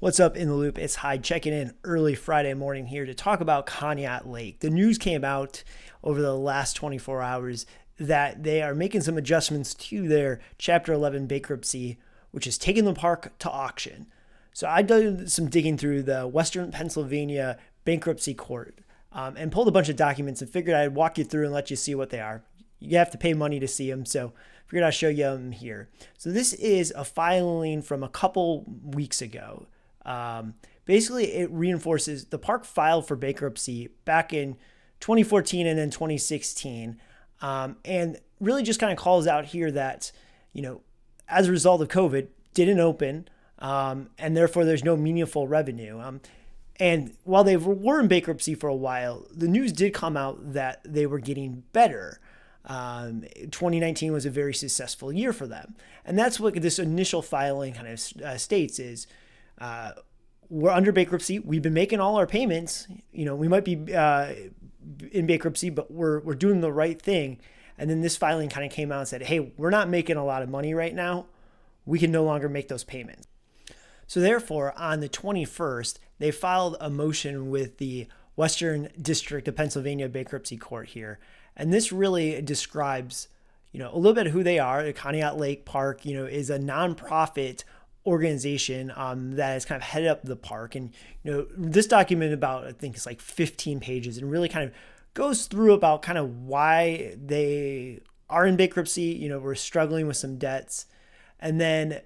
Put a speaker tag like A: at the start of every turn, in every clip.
A: What's up in the loop? It's Hyde checking in early Friday morning here to talk about Conneaut Lake. The news came out over the last 24 hours that they are making some adjustments to their Chapter 11 bankruptcy, which is taking the park to auction. So I did some digging through the Western Pennsylvania Bankruptcy Court and pulled a bunch of documents and figured I'd walk you through and let you see what they are. You have to pay money to see them, so figured I'd show you them here. So this is a filing from a couple weeks ago. Basically, it reinforces the park filed for bankruptcy back in 2014 and then 2016, and really just kind of calls out here that, as a result of COVID, didn't open, and therefore there's no meaningful revenue. And while they were in bankruptcy for a while, the news did come out that they were getting better. 2019 was a very successful year for them. And that's what this initial filing kind of states is, we're under bankruptcy. We've been making all our payments. We might be in bankruptcy, but we're doing the right thing. And then this filing kind of came out and said, hey, we're not making a lot of money right now. We can no longer make those payments. So therefore, on the 21st, they filed a motion with the Western District of Pennsylvania Bankruptcy Court here. And this really describes, a little bit of who they are. The Conneaut Lake Park, is a nonprofit organization that has kind of headed up the park. And, this document about, I think it's like 15 pages and really kind of goes through about kind of why they are in bankruptcy. We're struggling with some debts. And then,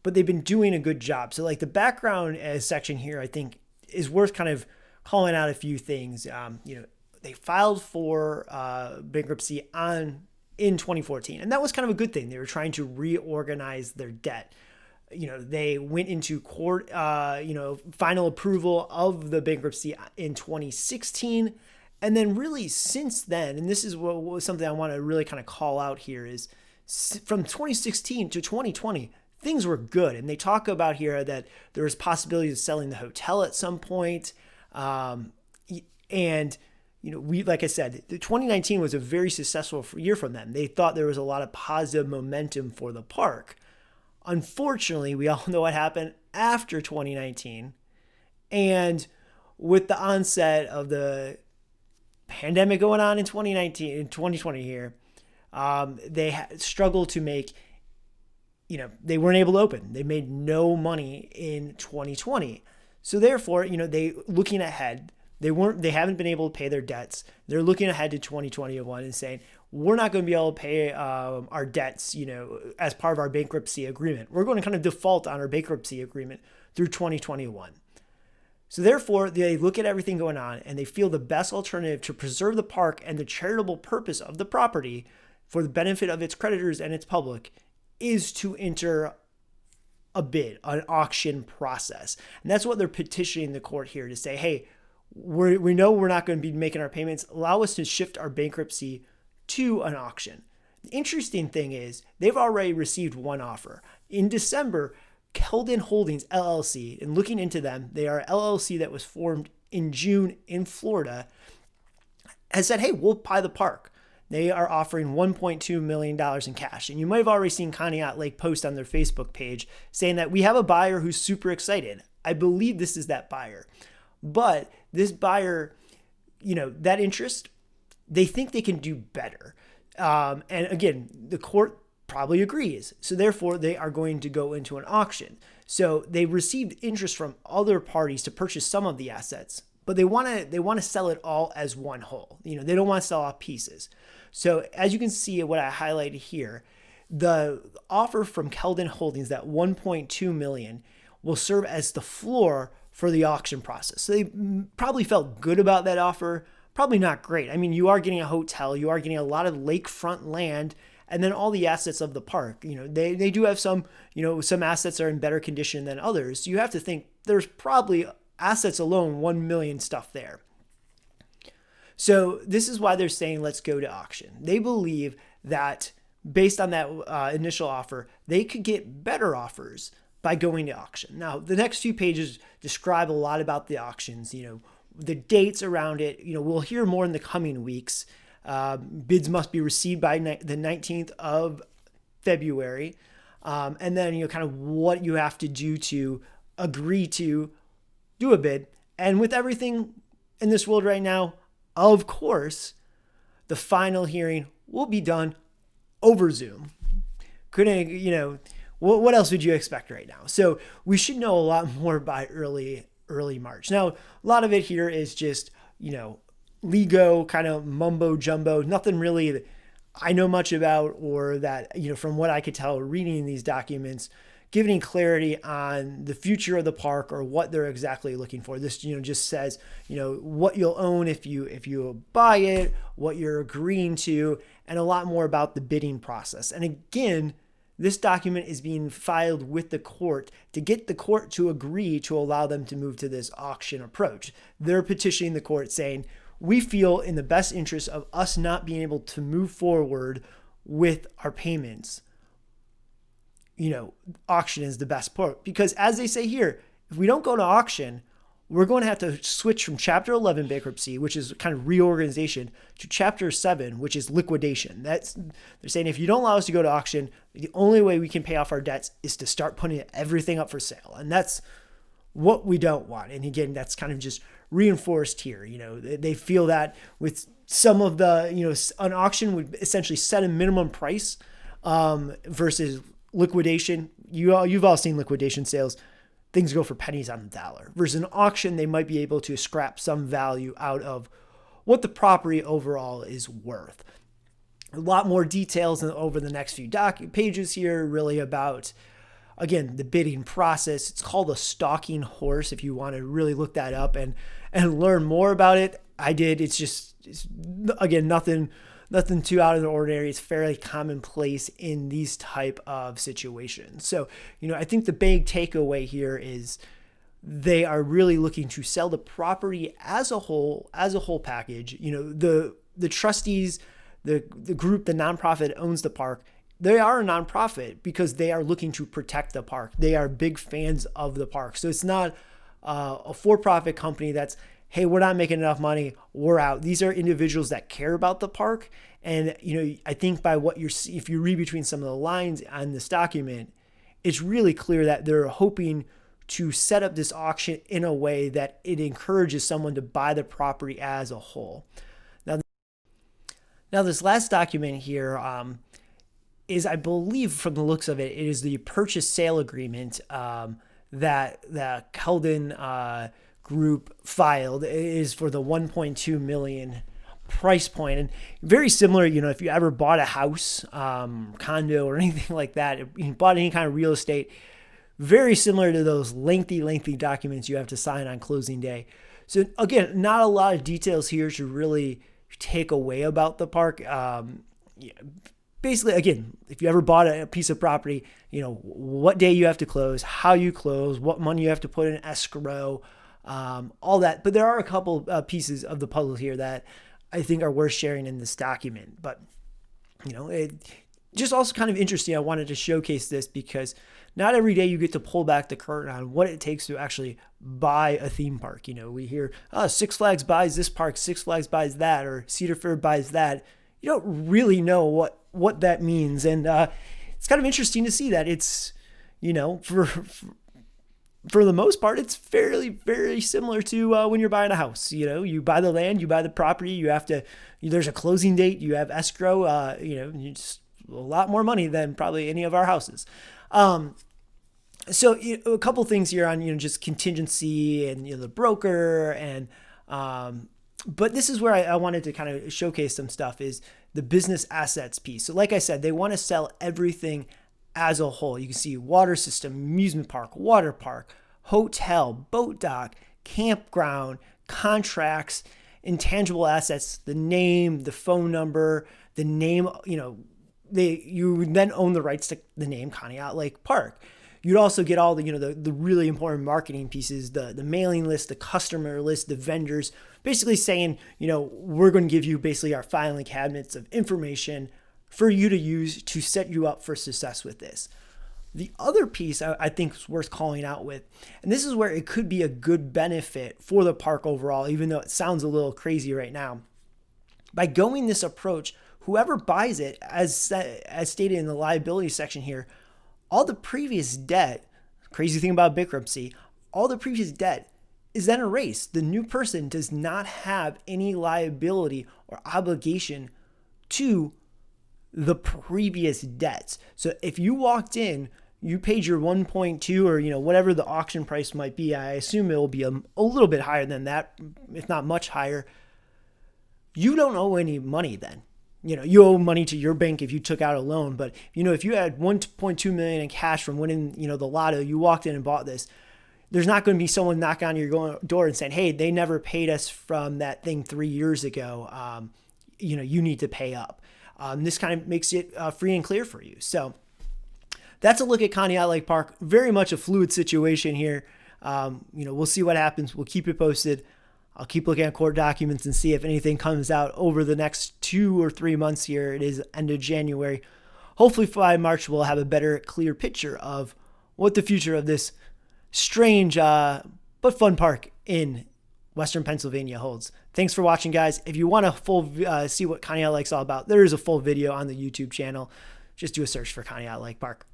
A: but they've been doing a good job. So like the background section here, I think is worth kind of calling out a few things. They filed for bankruptcy in 2014, and that was kind of a good thing. They were trying to reorganize their debt. They went into court, final approval of the bankruptcy in 2016. And then really since then, and this is what was something I want to really kind of call out here is from 2016 to 2020, things were good. And they talk about here that there was possibility of selling the hotel at some point. Like I said, 2019 was a very successful year from them. They thought there was a lot of positive momentum for the park. Unfortunately, we all know what happened after 2019. And with the onset of the pandemic going on in 2020 here, they struggled to make, they weren't able to open. They made no money in 2020. So therefore, they looking ahead, they haven't been able to pay their debts. They're looking ahead to 2021 and saying, we're not going to be able to pay our debts, as part of our bankruptcy agreement. We're going to kind of default on our bankruptcy agreement through 2021. So therefore, they look at everything going on and they feel the best alternative to preserve the park and the charitable purpose of the property for the benefit of its creditors and its public is to enter a bid, an auction process. And that's what they're petitioning the court here to say, hey, we know we're not going to be making our payments. Allow us to shift our bankruptcy to an auction. The interesting thing is they've already received one offer. In December, Keldon Holdings LLC, and looking into them, they are an LLC that was formed in June in Florida, has said, hey, we'll buy the park. They are offering $1.2 million in cash. And you might have already seen Conneaut Lake post on their Facebook page saying that we have a buyer who's super excited. I believe this is that buyer. But this buyer, that interest, they think they can do better. And again, the court probably agrees. So therefore, they are going to go into an auction. So they received interest from other parties to purchase some of the assets, but they want to sell it all as one whole. They don't want to sell off pieces. So as you can see, what I highlighted here, the offer from Keldon Holdings, that $1.2 million, will serve as the floor for the auction process. So they probably felt good about that offer. Probably not great. I mean, you are getting a hotel, you are getting a lot of lakefront land, and then all the assets of the park. They do have some, some assets are in better condition than others. You have to think there's probably assets alone, 1 million stuff there. So this is why they're saying, let's go to auction. They believe that based on that initial offer, they could get better offers by going to auction. Now, the next few pages describe a lot about the auctions, the dates around it. We'll hear more in the coming weeks. Bids must be received by the 19th of February. And then, kind of what you have to do to agree to do a bid. And with everything in this world right now, of course, the final hearing will be done over Zoom. What else would you expect right now? So we should know a lot more by early March. Now, a lot of it here is just, legal kind of mumbo jumbo, nothing really that I know much about, or that, from what I could tell reading these documents, give any clarity on the future of the park or what they're exactly looking for. This, just says, what you'll own if you buy it, what you're agreeing to, and a lot more about the bidding process. And again, this document is being filed with the court to get the court to agree to allow them to move to this auction approach. They're petitioning the court saying, we feel in the best interest of us not being able to move forward with our payments, auction is the best part. Because as they say here, if we don't go to auction, we're going to have to switch from Chapter 11 bankruptcy, which is kind of reorganization, to Chapter 7, which is liquidation. They're saying if you don't allow us to go to auction, the only way we can pay off our debts is to start putting everything up for sale. And that's what we don't want. And again, that's kind of just reinforced here. They feel that with some of the, an auction would essentially set a minimum price versus liquidation. You've all seen liquidation sales. Things go for pennies on the dollar. Versus an auction, they might be able to scrap some value out of what the property overall is worth. A lot more details over the next few pages here, really about, again, the bidding process. It's called a stalking horse if you want to really look that up and learn more about it. I did. It's again, nothing too out of the ordinary. It's fairly commonplace in these type of situations. So, I think the big takeaway here is they are really looking to sell the property as a whole package. The trustees, the group, the nonprofit owns the park. They are a nonprofit because they are looking to protect the park. They are big fans of the park. So it's not a for-profit company that's, hey, we're not making enough money, we're out. These are individuals that care about the park. And, I think by if you read between some of the lines on this document, it's really clear that they're hoping to set up this auction in a way that it encourages someone to buy the property as a whole. Now this last document here is, I believe from the looks of it, it is the purchase sale agreement that the Keldon group filed. It is for the 1.2 million price point, and very similar, if you ever bought a house, condo, or anything like that, if you bought any kind of real estate, very similar to those lengthy documents you have to sign on closing day. So again, not a lot of details here to really take away about the park. Basically, again, if you ever bought a piece of property, what day you have to close, how you close, what money you have to put in escrow, all that. But there are a couple pieces of the puzzle here that I think are worth sharing in this document. But, it just also kind of interesting. I wanted to showcase this because not every day you get to pull back the curtain on what it takes to actually buy a theme park. We hear, Six Flags buys this park, Six Flags buys that, or Cedar Fair buys that. You don't really know what that means. And it's kind of interesting to see that it's, for the most part, it's fairly, very similar to when you're buying a house. You buy the land, you buy the property, there's a closing date, you have escrow, just a lot more money than probably any of our houses. So a couple things here on, just contingency and, the broker and, but this is where I wanted to kind of showcase some stuff is the business assets piece. So like I said, they want to sell everything as a whole. You can see water system, amusement park, water park, hotel, boat dock, campground, contracts, intangible assets, the name, the phone number, the name, you then own the rights to the name Conneaut Lake Park. You'd also get all the, the really important marketing pieces, the mailing list, the customer list, the vendors, basically saying, we're going to give you basically our filing cabinets of information for you to use to set you up for success with this. The other piece I think is worth calling out with, and this is where it could be a good benefit for the park overall, even though it sounds a little crazy right now. By going this approach, whoever buys it, as stated in the liability section here, all the previous debt, crazy thing about bankruptcy, all the previous debt is then erased. The new person does not have any liability or obligation to the previous debts. So if you walked in, you paid your 1.2 or whatever the auction price might be, I assume it will be a little bit higher than that, if not much higher. You don't owe any money then. You owe money to your bank if you took out a loan, but if you had 1.2 million in cash from winning the lotto, you walked in and bought this, there's not going to be someone knocking on your door and saying, hey, they never paid us from that thing 3 years ago. You need to pay up. This kind of makes it free and clear for you. So that's a look at Conneaut Lake Park. Very much a fluid situation here. We'll see what happens. We'll keep it posted. I'll keep looking at court documents and see if anything comes out over the next 2 or 3 months here. It is end of January. Hopefully by March, we'll have a better, clear picture of what the future of this strange but fun park in Western Pennsylvania holds. Thanks for watching, guys. If you want to full see what Conneaut Lake's all about, there is a full video on the YouTube channel. Just do a search for Conneaut Lake Park.